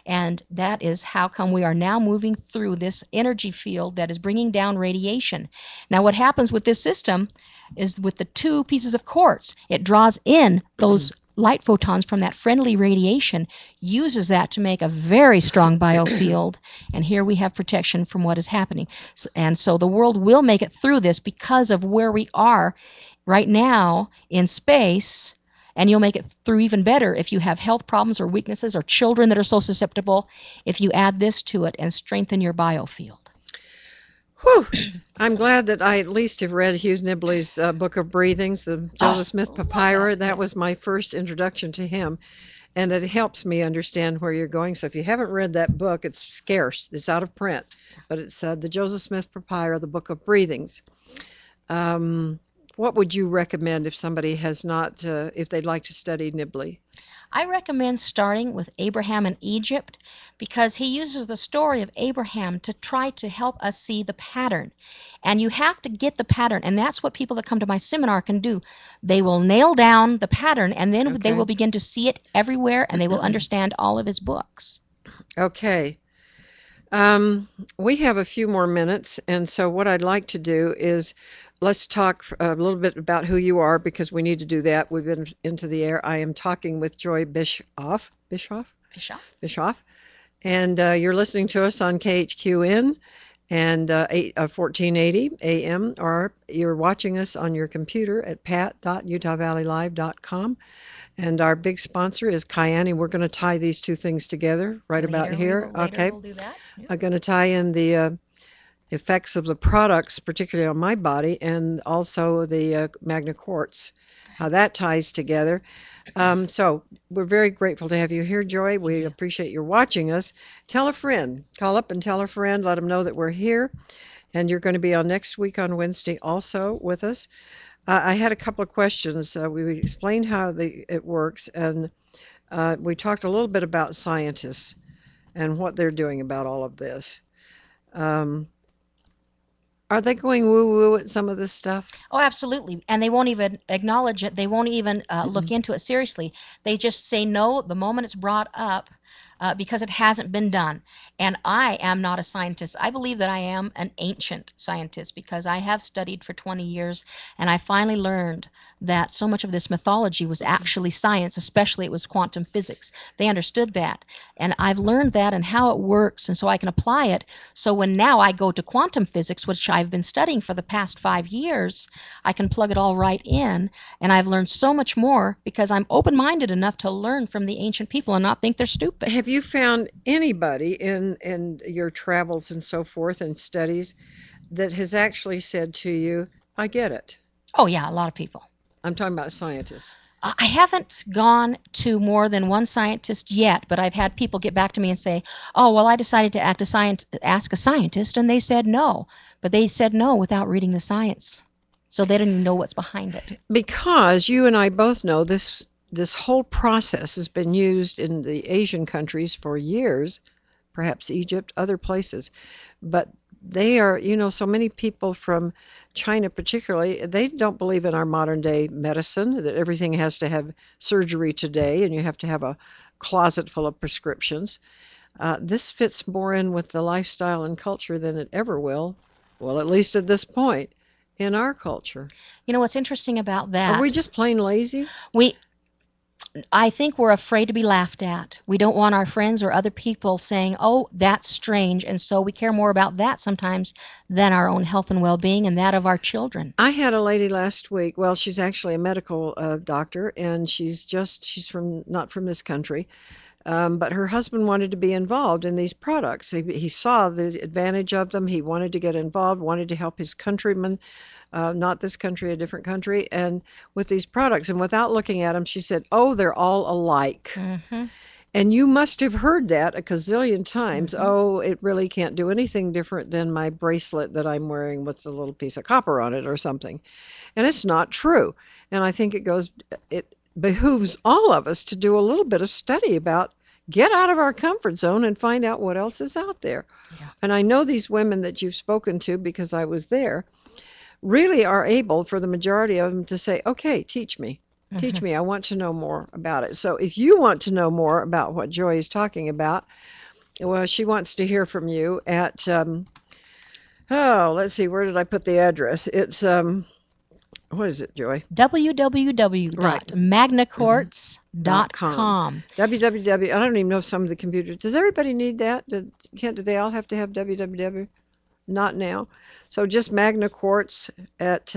And that is how come we are now moving through this energy field that is bringing down radiation. Now, what happens with this system is with the 2 pieces of quartz, it draws in those light photons from that friendly radiation, uses that to make a very strong biofield, and here we have protection from what is happening. And so the world will make it through this because of where we are right now in space. And you'll make it through even better if you have health problems or weaknesses or children that are so susceptible, if you add this to it and strengthen your biofield. Whew. I'm glad that I at least have read Hugh Nibley's Book of Breathings, the Joseph Smith Papyri. That was my first introduction to him. And it helps me understand where you're going. So if you haven't read that book, it's scarce. It's out of print. But it's the Joseph Smith Papyri, the Book of Breathings. What would you recommend if somebody has not, if they'd like to study Nibley? I recommend starting with Abraham in Egypt because he uses the story of Abraham to try to help us see the pattern. And you have to get the pattern. And that's what people that come to my seminar can do. They will nail down the pattern and then they Okay. will begin to see it everywhere and they will understand all of his books. Okay. We have a few more minutes, and so what I'd like to do is let's talk a little bit about who you are because we need to do that. We've been into the air. I am talking with Joy Bischoff. Bischoff? Bischoff? Bischoff. And you're listening to us on KHQN and 1480 AM, or you're watching us on your computer at pat.utahvalleylive.com. And our big sponsor is Kyani. We're going to tie these two things together right about here. Okay. We'll do that. Yep. I'm going to tie in the effects of the products, particularly on my body, and also the Magna Quartz, how that ties together. So we're very grateful to have you here, Joy. We appreciate your watching us. Tell a friend. Call up and tell a friend. Let them know that we're here. And you're going to be on next week on Wednesday also with us. I had a couple of questions. We explained how it works, and we talked a little bit about scientists and what they're doing about all of this. Are they going woo-woo at some of this stuff? Oh, absolutely. And they won't even acknowledge it. They won't even look into it seriously. They just say no the moment it's brought up because it hasn't been done. And I am not a scientist. I believe that I am an ancient scientist because I have studied for 20 years and I finally learned that so much of this mythology was actually science, especially it was quantum physics. They understood that. And I've learned that and how it works, and so I can apply it. So when now I go to quantum physics, which I've been studying for the past 5 years, I can plug it all right in. And I've learned so much more because I'm open-minded enough to learn from the ancient people and not think they're stupid. Have you found anybody in your travels and so forth and studies that has actually said to you, I get it? Oh, yeah, a lot of people. I'm talking about scientists. I haven't gone to more than one scientist yet, but I've had people get back to me and say, oh, well, I decided to ask a scientist, and they said no. But they said no without reading the science. So they didn't even know what's behind it. Because you and I both know this whole process has been used in the Asian countries for years, perhaps Egypt, other places. But they are, so many people from China particularly, they don't believe in our modern day medicine, that everything has to have surgery today and you have to have a closet full of prescriptions. This fits more in with the lifestyle and culture than it ever will, well, at least at this point, in our culture. You know what's interesting about that? Are we just plain lazy? I think we're afraid to be laughed at. We don't want our friends or other people saying, oh, that's strange. And so we care more about that sometimes than our own health and well-being and that of our children. I had a lady last week. Well, she's actually a medical doctor, and she's not from this country. But her husband wanted to be involved in these products. He saw the advantage of them. He wanted to get involved, wanted to help his countrymen, not this country, a different country, and with these products. And without looking at them, she said, oh, they're all alike. Mm-hmm. And you must have heard that a gazillion times. Mm-hmm. Oh, it really can't do anything different than my bracelet that I'm wearing with the little piece of copper on it or something. And it's not true. And I think it behooves all of us to do a little bit of study about get out of our comfort zone and find out what else is out there. Yeah. And I know these women that you've spoken to, because I was there, really are able, for the majority of them, to say, okay, teach me. Mm-hmm. Teach me. I want to know more about it. So if you want to know more about what Joy is talking about, well, she wants to hear from you at, let's see, where did I put the address? It's, what is it, Joy? www.magnaquartz.com. www. I don't even know if some of the computers. Does everybody need that? Do they all have to have www? Not now. So just magnaquartz at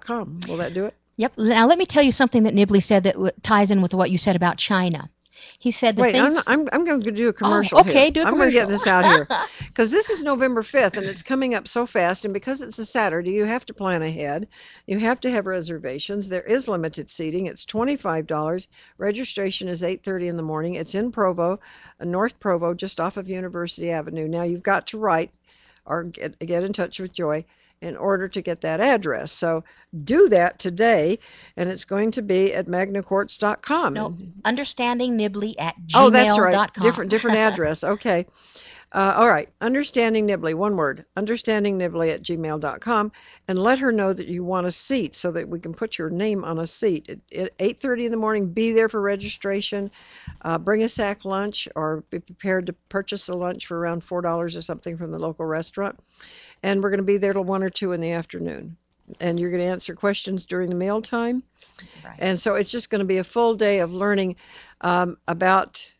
.com. Will that do it? Yep. Now let me tell you something that Nibley said that ties in with what you said about China. He said I'm going to do a commercial. Oh, okay, here. do a commercial. I'm going to get this out here because this is November 5th and it's coming up so fast. And because it's a Saturday, you have to plan ahead. You have to have reservations. There is limited seating. It's $25. Registration is 8:30 in the morning. It's in Provo, North Provo, just off of University Avenue. Now you've got to write or get in touch with Joy in order to get that address. So do that today, and it's going to be at magnaquartz.com. No, understandingnibley at Oh, that's right. gmail.com. Different address. Okay. All right. Understanding Nibley, one word, understandingnibley at gmail.com, and let her know that you want a seat so that we can put your name on a seat. At 8:30 in the morning, be there for registration. Bring a sack lunch or be prepared to purchase a lunch for around $4 or something from the local restaurant. And we're going to be there till 1 or 2 in the afternoon. And you're going to answer questions during the meal time. Right. And so it's just going to be a full day of learning about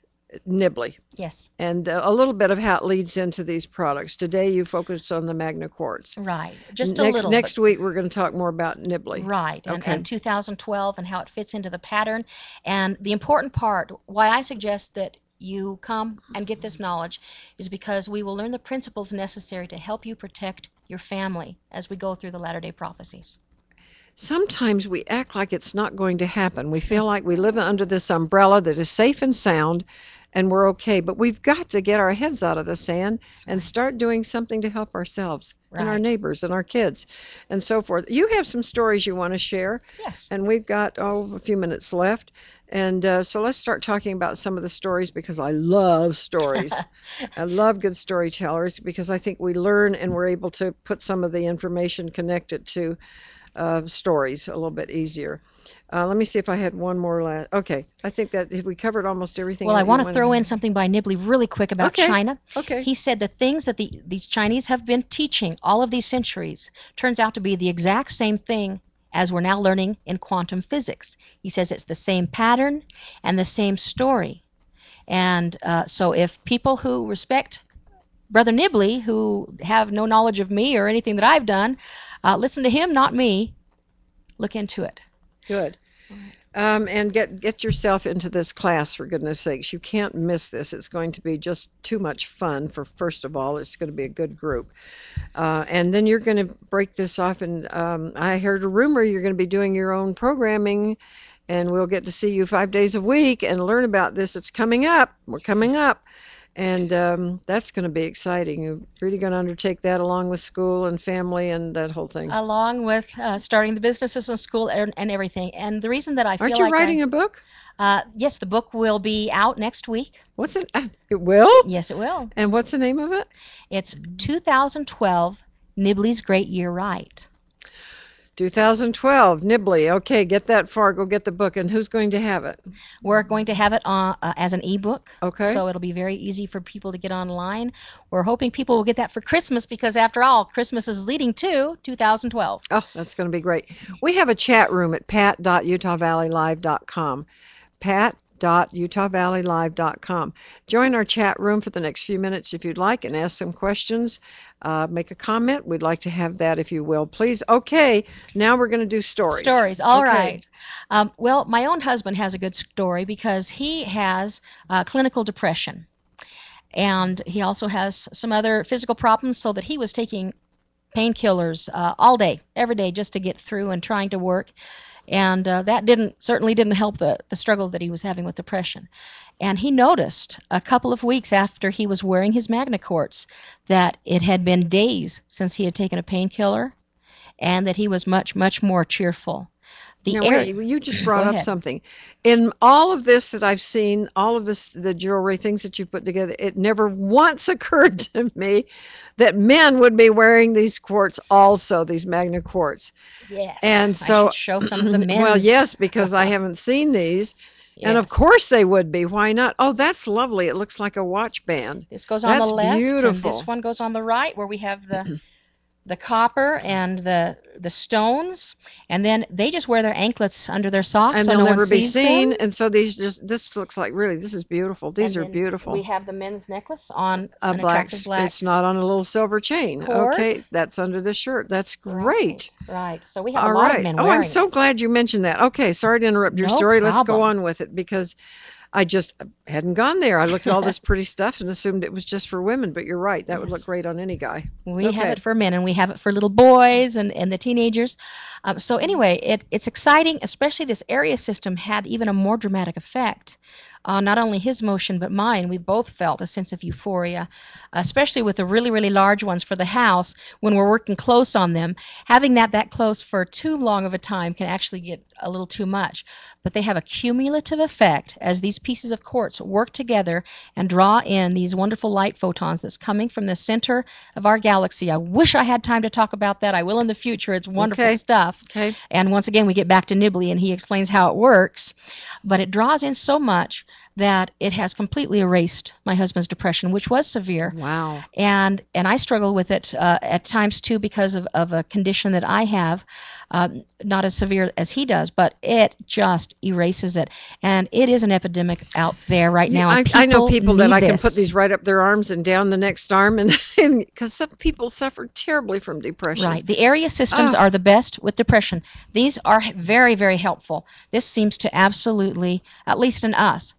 Nibley. Yes. And a little bit of how it leads into these products. Today you focused on the Magna Quartz. Right. Just a little. Next week we're going to talk more about Nibley. Right. Okay. And 2012 and how it fits into the pattern. And the important part, why I suggest that you come and get this knowledge, is because we will learn the principles necessary to help you protect your family as we go through the latter-day prophecies. Sometimes we act like it's not going to happen. We feel like we live under this umbrella that is safe and sound and we're okay. But we've got to get our heads out of the sand and start doing something to help ourselves and our neighbors and our kids and so forth. You have some stories you want to share. Yes. And we've got, a few minutes left. And so let's start talking about some of the stories, because I love stories. I love good storytellers, because I think we learn and we're able to put some of the information connected to stories a little bit easier. Let me see if I had one more. Okay, I think that we covered almost everything. Well, I want to throw in something by Nibley really quick about China. Okay. He said the things that these Chinese have been teaching all of these centuries turns out to be the exact same thing as we're now learning in quantum physics. He says it's the same pattern and the same story. And so if people who respect Brother Nibley, who have no knowledge of me or anything that I've done, listen to him, not me. Look into it. Good. And get yourself into this class, for goodness sakes. You can't miss this. It's going to be just too much fun. First of all, it's going to be a good group. And then you're going to break this off. And I heard a rumor you're going to be doing your own programming, and we'll get to see you 5 days a week and learn about this. It's coming up. We're coming up. And that's going to be exciting. You're really going to undertake that along with school and family and that whole thing. Along with starting the businesses and school and everything. And the reason that I feel Aren't you writing a book? Yes, the book will be out next week. What's it? It will? Yes, it will. And what's the name of it? It's 2012, Nibley's Great Year Right. 2012, Nibley. Okay, get that far. Go get the book. And who's going to have it? We're going to have it as an ebook. Okay. So it'll be very easy for people to get online. We're hoping people will get that for Christmas, because after all, Christmas is leading to 2012. Oh, that's going to be great. We have a chat room at pat.utahvalleylive.com. pat.utahvalleylive.com. Join our chat room for the next few minutes if you'd like, and ask some questions. Make a comment. We'd like to have that, if you will, please. Okay, now we're going to do stories. Stories, all right. Well, my own husband has a good story, because he has clinical depression. And he also has some other physical problems, so that he was taking painkillers all day, every day, just to get through and trying to work. And that certainly didn't help the struggle that he was having with depression. And he noticed a couple of weeks after he was wearing his Magna Quartz that it had been days since he had taken a painkiller, and that he was much, much more cheerful. Wait, you just brought up something. In all of this that I've seen, all of this, the jewelry, things that you put together, it never once occurred to me that men would be wearing these quartz also, these Magna Quartz. Yes. And so, I should show some of the men's. Well, yes, because I haven't seen these. Yes. And of course they would be. Why not? Oh, that's lovely. It looks like a watch band. This goes on the left, beautiful. And this one goes on the right, where we have the copper and the stones, and then they just wear their anklets under their socks, and so they'll no never one be sees seen. them. And so this looks like, really, this is beautiful. These And are then beautiful. We have the men's necklace on a an attractive black. It's not on a little silver chain. cord. Okay, that's under the shirt. That's great. Right. So we have All a lot right. of men Oh, wearing I'm so glad you mentioned that. Okay, sorry to interrupt your No story. Let's go problem. on with it, because I just hadn't gone there. I looked at all this pretty stuff and assumed it was just for women, but you're right. That would look great on any guy. We have it for men, and we have it for little boys and the teenagers. So anyway, it's exciting, especially this area system had even a more dramatic effect not only his motion but mine. We both felt a sense of euphoria, especially with the really, really large ones for the house when we're working close on them. Having that close for too long of a time can actually get a little too much. But they have a cumulative effect as these pieces of quartz work together and draw in these wonderful light photons that's coming from the center of our galaxy. I wish I had time to talk about that. I will in the future. It's wonderful stuff. Okay. And once again, we get back to Nibley and he explains how it works. But it draws in so much that it has completely erased my husband's depression, which was severe. Wow. And I struggle with it at times too because of a condition that I have, not as severe as he does, but it just erases it. And it is an epidemic out there right now. I know people that I can this. put these right up their arms and down the next arm, and because some people suffer terribly from depression. Right. The area systems are the best with depression. These are very, very helpful. This seems to absolutely, at least in us,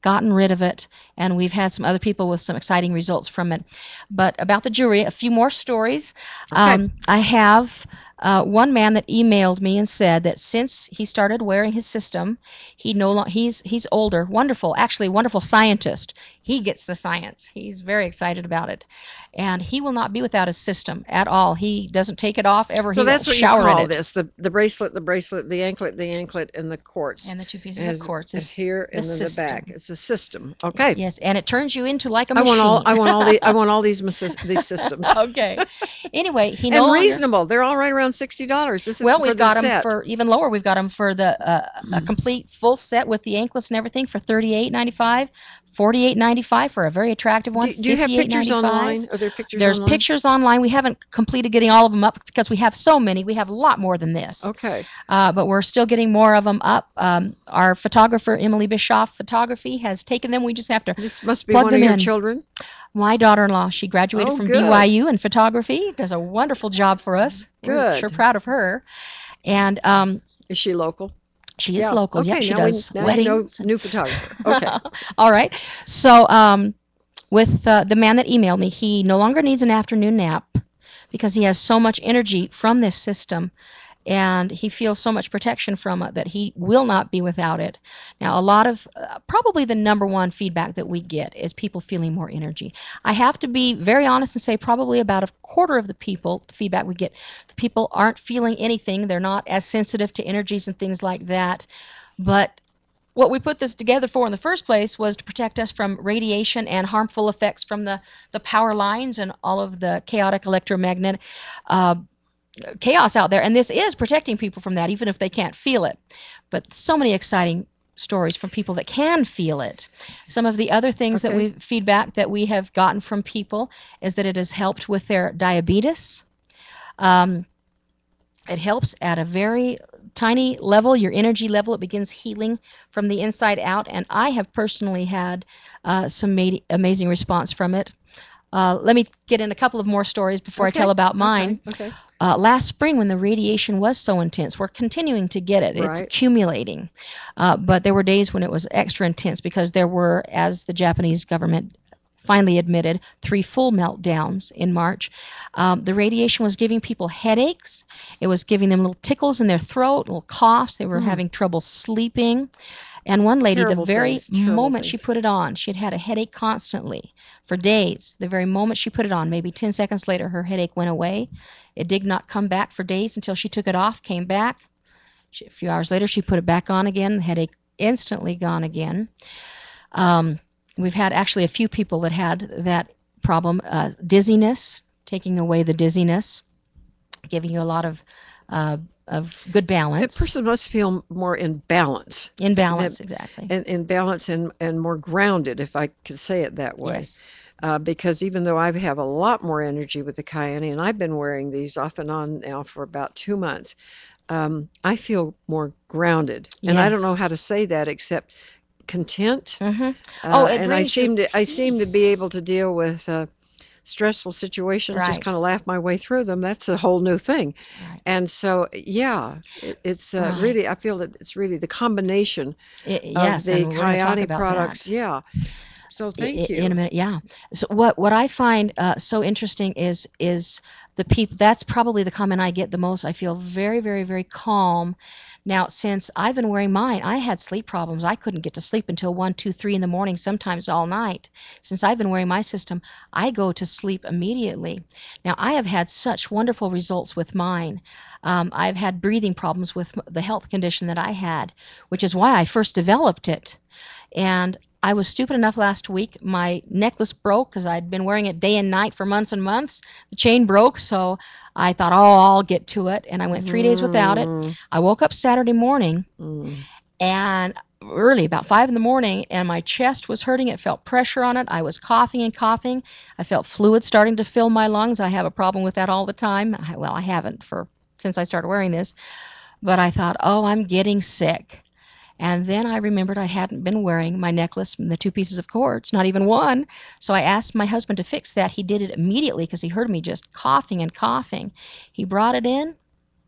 gotten rid of it, and we've had some other people with some exciting results from it. But about the jewelry, a few more stories. Okay. I have one man that emailed me and said that since he started wearing his system, he's older, wonderful, actually wonderful scientist. He gets the science. He's very excited about it, and he will not be without his system at all. He doesn't take it off ever. So he that's will what you shower in call it. this: the bracelet, the anklet, and the quartz. And the two pieces of quartz is here and then system. the back. It's a system. Okay. Yes, and it turns you into like a machine. I want all these systems. Okay. Anyway, he and reasonable. They're all right around $60. This is well, for we've got the them set. for even lower. We've got them for the a complete full set with the anklets and everything for $38.95, $48.95 for a very attractive one. Do you have pictures online? Are there pictures? There's online? pictures online. We haven't completed getting all of them up because we have so many. We have a lot more than this. Okay. But we're still getting more of them up. Our photographer, Emily Bischoff Photography, has taken them. We just have to This must be plug one of them your in. children. My daughter-in-law, she graduated from good. BYU in photography, does a wonderful job for us. We're Good. sure proud of her. And Is she local? she is local. Okay, Yep, she now does now weddings. new photographer. Okay. All right. So with the man that emailed me, he no longer needs an afternoon nap because he has so much energy from this system. And he feels so much protection from it that he will not be without it. Now, a lot of, probably the number one feedback that we get is people feeling more energy. I have to be very honest and say probably about a quarter of the people, the feedback we get, the people aren't feeling anything. They're not as sensitive to energies and things like that. But what we put this together for in the first place was to protect us from radiation and harmful effects from the power lines and all of the chaotic electromagnetic chaos out there, and this is protecting people from that, even if they can't feel it. But so many exciting stories from people that can feel it. Some of the other things that feedback that we have gotten from people is that it has helped with their diabetes. It helps at a very tiny level, your energy level. It begins healing from the inside out, and I have personally had some amazing response from it. Let me get in a couple of more stories before I tell about mine. Okay. Last spring, when the radiation was so intense, we're continuing to get it. It's accumulating. But there were days when it was extra intense because there were, as the Japanese government finally admitted, 3 full meltdowns in March. The radiation was giving people headaches. It was giving them little tickles in their throat, little coughs. They were having trouble sleeping. And one lady, the very moment she put it on, she had had a headache constantly for days. The very moment she put it on, maybe 10 seconds later, her headache went away. It did not come back for days until she took it off, came back. A few hours later, she put it back on again. The headache instantly gone again. We've had actually a few people that had that problem, dizziness, taking away the dizziness, giving you a lot of good balance. A person must feel more in balance. In balance, exactly. In balance and more grounded, if I could say it that way. Yes. Because even though I have a lot more energy with the Kyanie, and I've been wearing these off and on now for about 2 months, I feel more grounded. And I don't know how to say that except content. Mm-hmm. And I seem to be able to deal with stressful situations, just kind of laugh my way through them. That's a whole new thing. Right. And so, it's really, I feel that it's really the combination of the Kyanie products. That. Yeah. So thank In a you. minute, yeah. So what I find so interesting is the people. That's probably the comment I get the most. I feel very, very, very calm. Now, since I've been wearing mine, I had sleep problems. I couldn't get to sleep until 1, 2, 3 in the morning, sometimes all night. Since I've been wearing my system, I go to sleep immediately. Now, I have had such wonderful results with mine. I've had breathing problems with the health condition that I had, which is why I first developed it. And I was stupid enough last week. My necklace broke because I'd been wearing it day and night for months and months. The chain broke, so I thought, oh, I'll get to it. And I went 3 days without it. Mm, I woke up Saturday morning mm. and early, about 5 in the morning, and my chest was hurting. It felt pressure on it. I was coughing and coughing. I felt fluid starting to fill my lungs. I have a problem with that all the time. Well, I haven't since I started wearing this. But I thought, oh, I'm getting sick. And then I remembered I hadn't been wearing my necklace and the 2 pieces of quartz, not even one. So I asked my husband to fix that. He did it immediately because he heard me just coughing and coughing. He brought it in.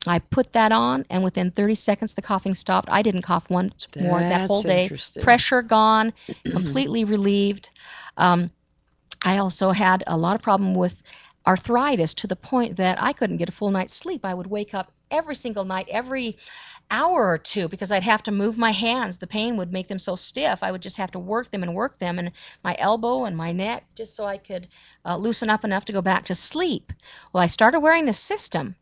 I put that on, and within 30 seconds, the coughing stopped. I didn't cough once more that whole That's day. interesting. Pressure gone, completely relieved. Um, I also had a lot of problem with arthritis to the point that I couldn't get a full night's sleep. I would wake up every single night, every hour or two, because I'd have to move my hands. The pain would make them so stiff. I would just have to work them, and my elbow and my neck, just so I could loosen up enough to go back to sleep. Well, I started wearing this system,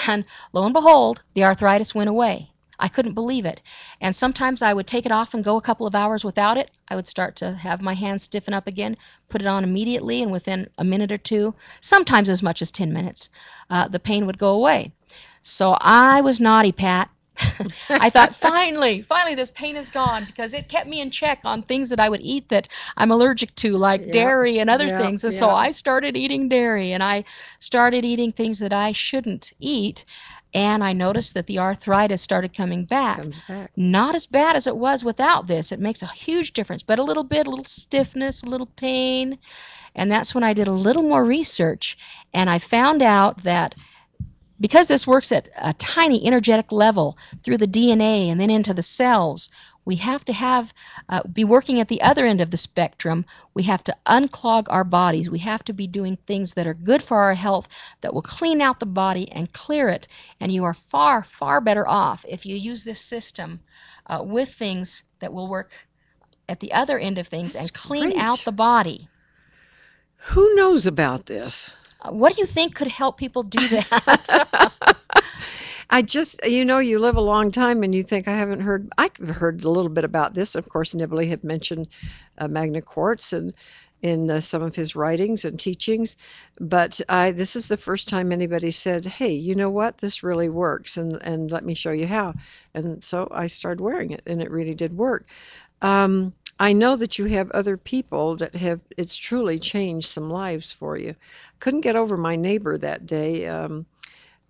and lo and behold, the arthritis went away. I couldn't believe it. And sometimes I would take it off and go a couple of hours without it. I would start to have my hands stiffen up again, put it on immediately, and within a minute or two, sometimes as much as 10 minutes, the pain would go away. So I was naughty, Pat. I thought, finally, this pain is gone, because it kept me in check on things that I would eat that I'm allergic to, like Yep, dairy and other yep, things. And so yep. I started eating dairy, and I started eating things that I shouldn't eat. And I noticed that the arthritis started coming back. Comes back. Not as bad as it was without this. It makes a huge difference, but a little stiffness, a little pain. And that's when I did a little more research, and I found out that because this works at a tiny energetic level through the DNA and then into the cells, we have to be working at the other end of the spectrum. We have to unclog our bodies. We have to be doing things that are good for our health, that will clean out the body and clear it. And you are far, far better off if you use this system with things that will work at the other end of things That's and clean great. out the body. Who knows about this? What do you think could help people do that? I just, you live a long time and you think I've heard a little bit about this. Of course, Nibley had mentioned Magna Quartz and in some of his writings and teachings, but this is the first time anybody said, hey, you know what, this really works, and let me show you how. And so I started wearing it, and it really did work. I know that you have other people that it's truly changed some lives for you. Couldn't get over my neighbor that day,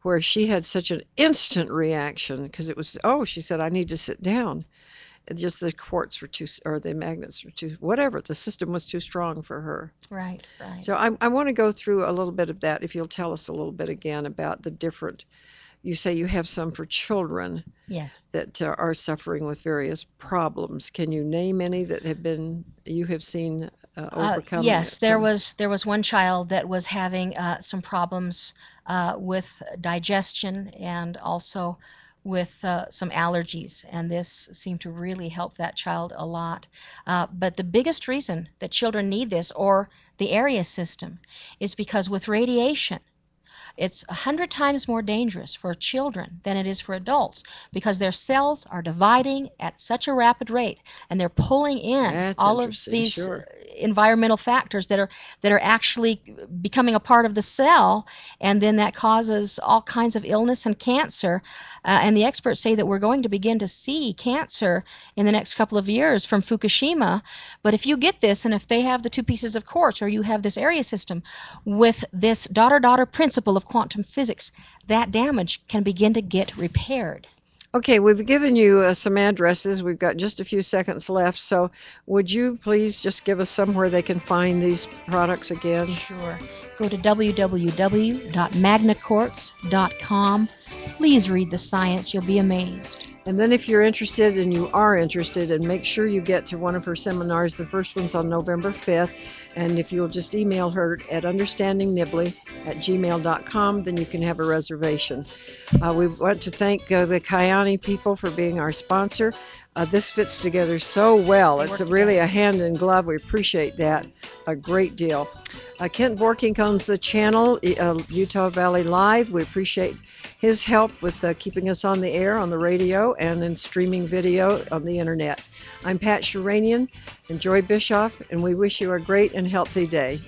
where she had such an instant reaction because it was, oh, she said, I need to sit down. Just the quartz were or the magnets were too, whatever, the system was too strong for her. Right, right. So I want to go through a little bit of that, if you'll tell us a little bit again about the different, you say you have some for children. Yes. That are suffering with various problems. Can you name any that you have seen overcome? Yes, there was one child that was having some problems with digestion and also with some allergies, and this seemed to really help that child a lot. But the biggest reason that children need this, or the area system, is because with radiation, it's 100 times more dangerous for children than it is for adults, because their cells are dividing at such a rapid rate, and they're pulling in That's all of interesting, these sure. environmental factors that are actually becoming a part of the cell, and then that causes all kinds of illness and cancer. And the experts say that we're going to begin to see cancer in the next couple of years from Fukushima. But if you get this, and if they have the 2 pieces of quartz, or you have this area system with this daughter-daughter principle of quantum physics, that damage can begin to get repaired. Okay, we've given you some addresses. We've got just a few seconds left. So would you please just give us somewhere they can find these products again? Sure. Go to www.magnaquartz.com. Please read the science. You'll be amazed. And then if you're interested, and you are interested, and make sure you get to one of her seminars. The first one's on November 5th. And if you'll just email her at understandingnibley@gmail.com, then you can have a reservation. We want to thank the Kyani people for being our sponsor. This fits together so well. They It's work really together. a hand in glove. We appreciate that a great deal. Kent Borking owns the channel, Utah Valley Live. We appreciate his help with keeping us on the air, on the radio, and in streaming video on the internet. I'm Pat Sheranian and Joy Bischoff, and we wish you a great and healthy day.